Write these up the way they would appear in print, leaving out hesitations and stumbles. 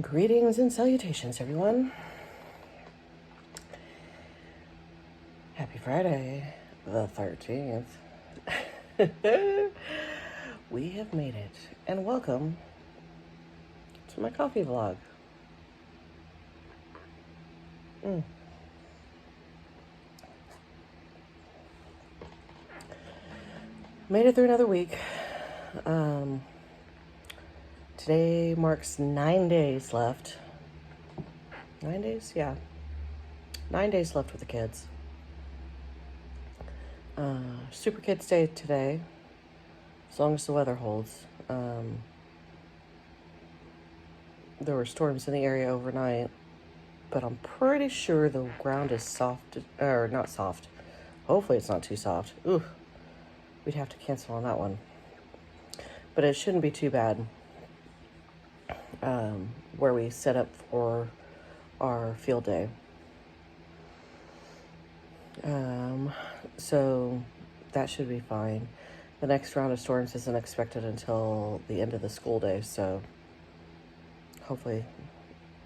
Greetings and salutations, everyone. Happy Friday, the 13th. We have made it, and welcome to my coffee vlog. Made it through another week. Today marks 9 days left. 9 days? Yeah. 9 days left with the kids. Super Kids Day today, as long as the weather holds. There were storms in the area overnight, but I'm pretty sure the ground is soft, or not soft. Hopefully it's not too soft. Ooh, we'd have to cancel on that one. But it shouldn't be too bad. Where we set up for our field day. So that should be fine. The next round of storms isn't expected until the end of the school day, so hopefully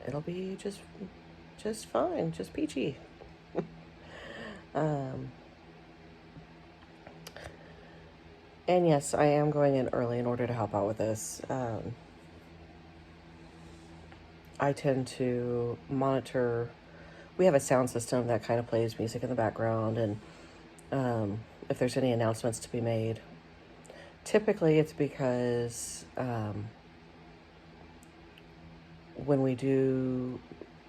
it'll be just fine, just peachy. And yes, I am going in early in order to help out with this. I tend to monitor. We have a sound system that kind of plays music in the background, and if there's any announcements to be made, typically it's because when we do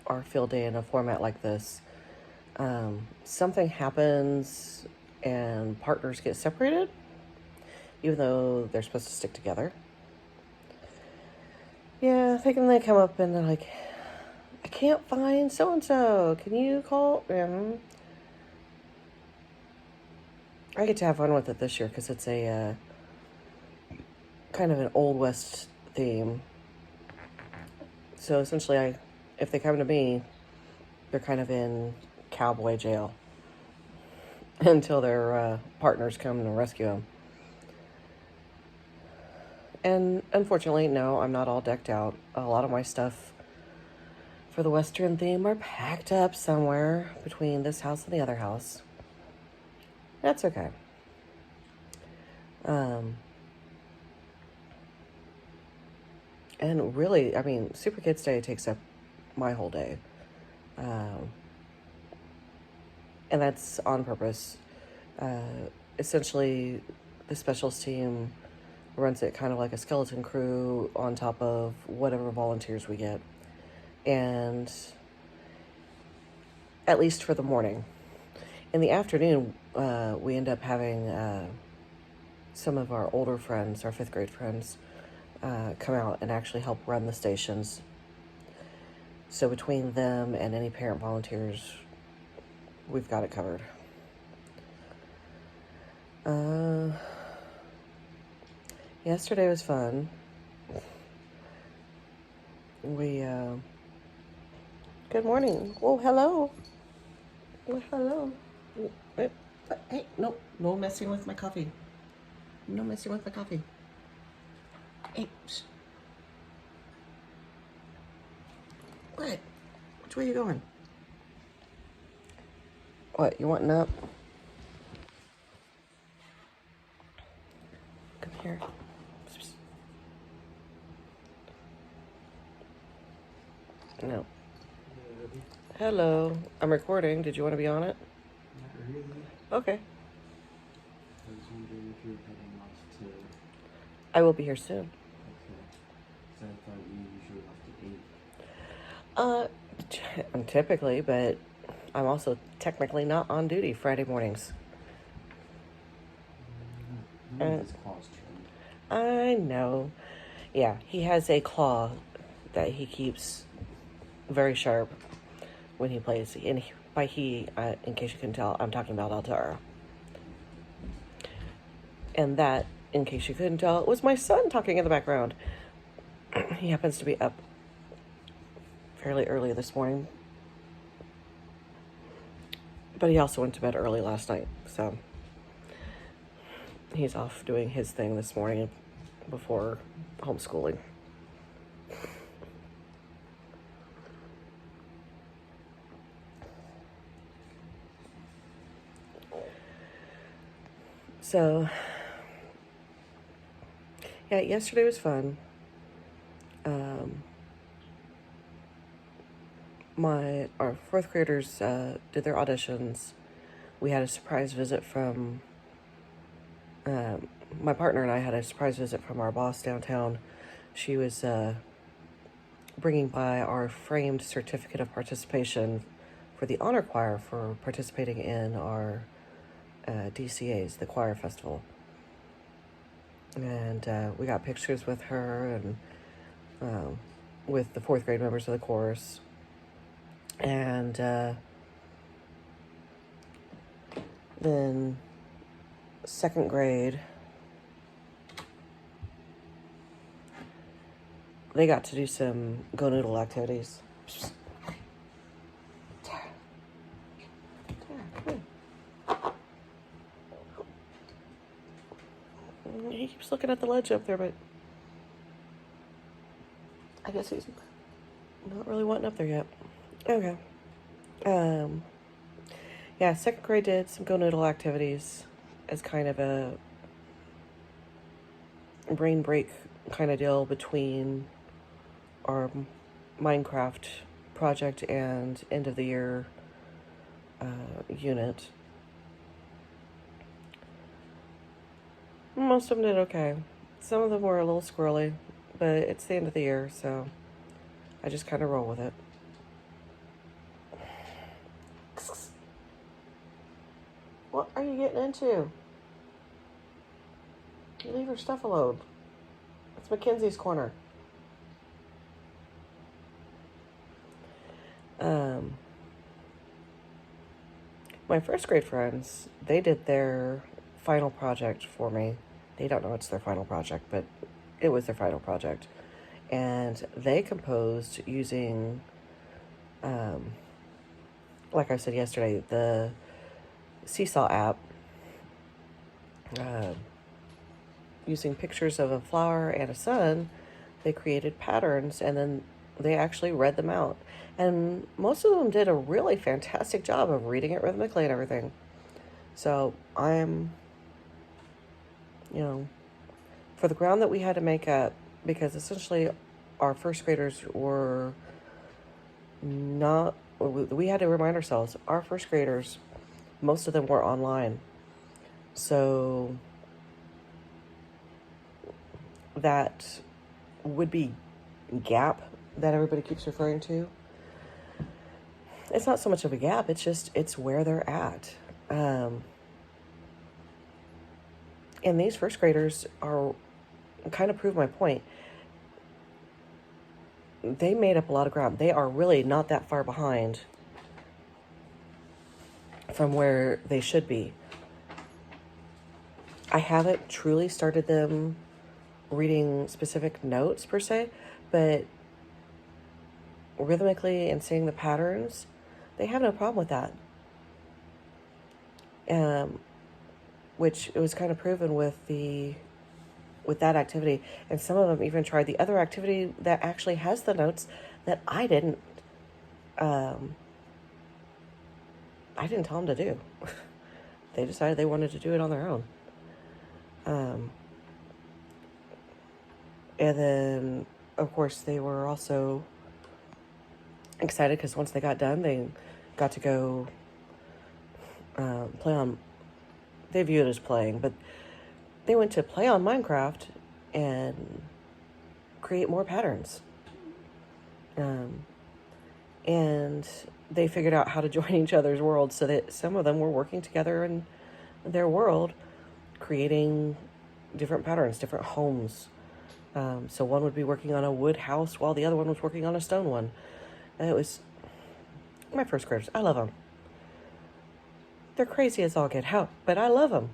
our field day in a format like this, something happens and partners get separated, even though they're supposed to stick together. Yeah, they come up and they're like, I can't find so-and-so. Can you call? I get to have fun with it this year because it's a kind of an Old West theme. So essentially, if they come to me, they're kind of in cowboy jail until their partners come and rescue them. And unfortunately, no, I'm not all decked out. A lot of my stuff for the Western theme are packed up somewhere between this house and the other house. That's okay. And really, I mean, Super Kids Day takes up my whole day. And that's on purpose. Essentially, the specials team runs it kind of like a skeleton crew on top of whatever volunteers we get. And at least for the morning. In the afternoon, we end up having some of our older friends, our 5th grade friends, come out and actually help run the stations. So between them and any parent volunteers, we've got it covered. Yesterday was fun. Good morning. Oh, hello. Oh, hello. Hey, no messing with my coffee. No messing with my coffee. Hey, psh. What? Which way are you going? What, you wanting up? Come here. No. Hello. I'm recording. Did you want to be on it? Not really. Okay. I was wondering if you were heading off to... I will be here soon. Okay. So I thought you usually left at 8. I'm typically, but I'm also technically not on duty Friday mornings. His claw's trimmed. I know. Yeah, he has a claw that he keeps very sharp when he plays. And by he, in case you can tell, I'm talking about Alterra. And that, in case you couldn't tell, was my son talking in the background. He happens to be up fairly early this morning. But he also went to bed early last night, so he's off doing his thing this morning before homeschooling. So, yeah, yesterday was fun. Um, our fourth graders did their auditions. We had a surprise visit from um, my partner and I had a surprise visit from our boss downtown. She was bringing by our framed certificate of participation for the honor choir for participating in our DCAs, the choir festival. And we got pictures with her and with the fourth grade members of the chorus. And then second grade, they got to do some go noodle activities. He keeps looking at the ledge up there, but I guess he's not really wanting up there yet. Okay. Yeah, second grade did some go noodle activities as kind of a brain break kind of deal between our Minecraft project and end of the year unit. Most of them did okay. Some of them were a little squirrely, but it's the end of the year, so I just kind of roll with it. What are you getting into? You leave her stuff alone. It's Mackenzie's corner. My first grade friends, they did their final project for me. They don't know it's their final project, but it was their final project. And they composed using, like I said yesterday, the Seesaw app, using pictures of a flower and a sun. They created patterns and then they actually read them out. And most of them did a really fantastic job of reading it rhythmically and everything. So I'm, for the ground that we had to make up, because essentially our first graders were not, we had to remind ourselves, our first graders, most of them were online. So that would be gap that everybody keeps referring to. It's not so much of a gap, it's where they're at. And these first graders are kind of prove my point. They made up a lot of ground. They are really not that far behind from where they should be. I haven't truly started them reading specific notes per se, but rhythmically and seeing the patterns, they have no problem with that. Which it was kind of proven with that activity. And some of them even tried the other activity that actually has the notes that I didn't tell them to do. They decided they wanted to do it on their own. And then, of course, they were also excited because once they got done, they got to go play on, they view it as playing, but they went to play on Minecraft and create more patterns. And they figured out how to join each other's worlds so that some of them were working together in their world, creating different patterns, different homes. So one would be working on a wood house while the other one was working on a stone one. And it was my first graders. I love them. They're crazy as all get out, but I love them.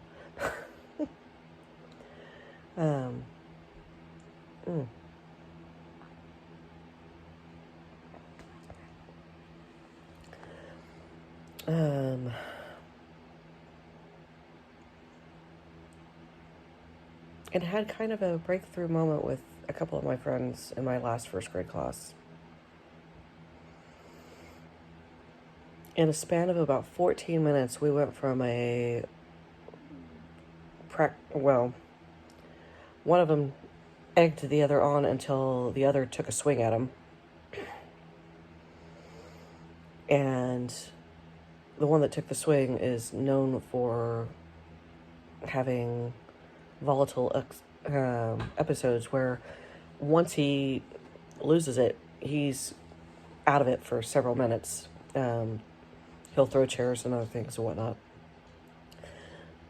And had kind of a breakthrough moment with a couple of my friends in my last first grade class. In a span of about 14 minutes, we went from a one of them egged the other on until the other took a swing at him. And the one that took the swing is known for having volatile episodes where once he loses it, he's out of it for several minutes. He'll throw chairs and other things and whatnot.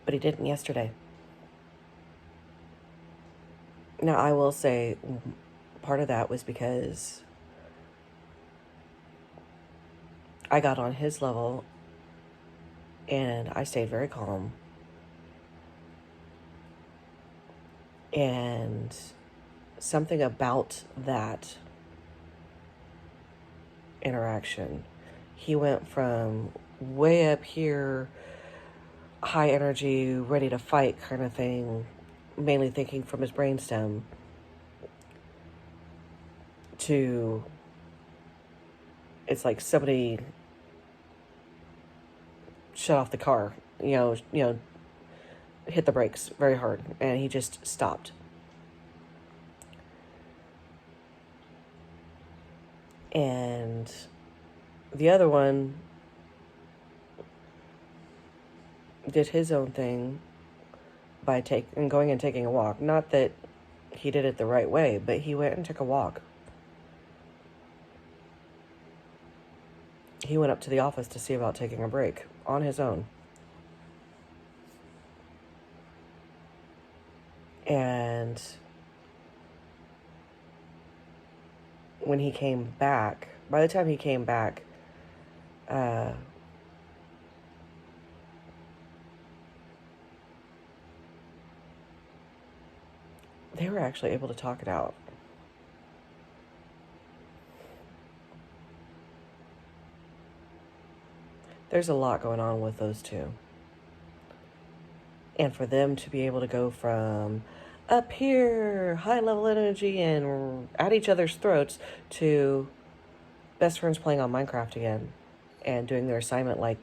But he didn't yesterday. Now, I will say part of that was because I got on his level and I stayed very calm. And something about that interaction, he went from way up here, high energy, ready to fight kind of thing, mainly thinking from his brainstem, to it's like somebody shut off the car, hit the brakes very hard, and he just stopped. And the other one did his own thing by going and taking a walk. Not that he did it the right way, but he went and took a walk. He went up to the office to see about taking a break on his own. And when he came back, by the time he came back, they were actually able to talk it out. There's a lot going on with those two. And for them to be able to go from up here, high level energy and at each other's throats, to best friends playing on Minecraft again and doing their assignment like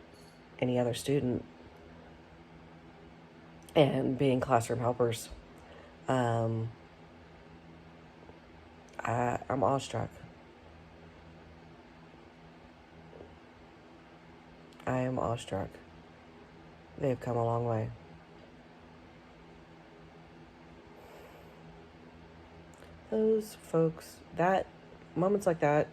any other student and being classroom helpers. I'm awestruck. I am awestruck. They've come a long way. Those folks, moments like that,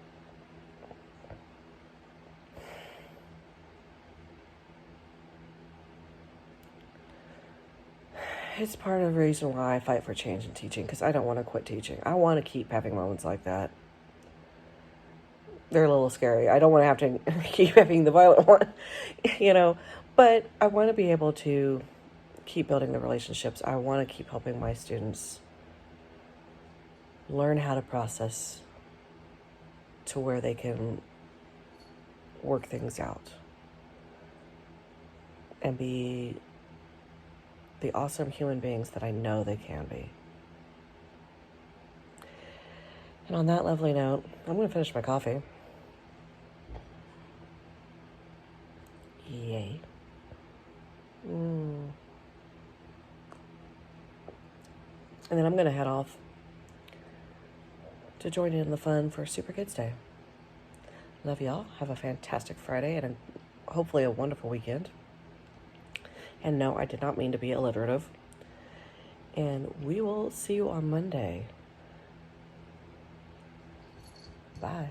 it's part of the reason why I fight for change in teaching, because I don't want to quit teaching. I want to keep having moments like that. They're a little scary. I don't want to have to keep having the violent one, but I want to be able to keep building the relationships. I want to keep helping my students learn how to process to where they can work things out and be the awesome human beings that I know they can be. And on that lovely note, I'm going to finish my coffee. Yay. And then I'm going to head off to join in the fun for Super Kids Day. Love y'all. Have a fantastic Friday and hopefully a wonderful weekend. And no, I did not mean to be alliterative. And we will see you on Monday. Bye.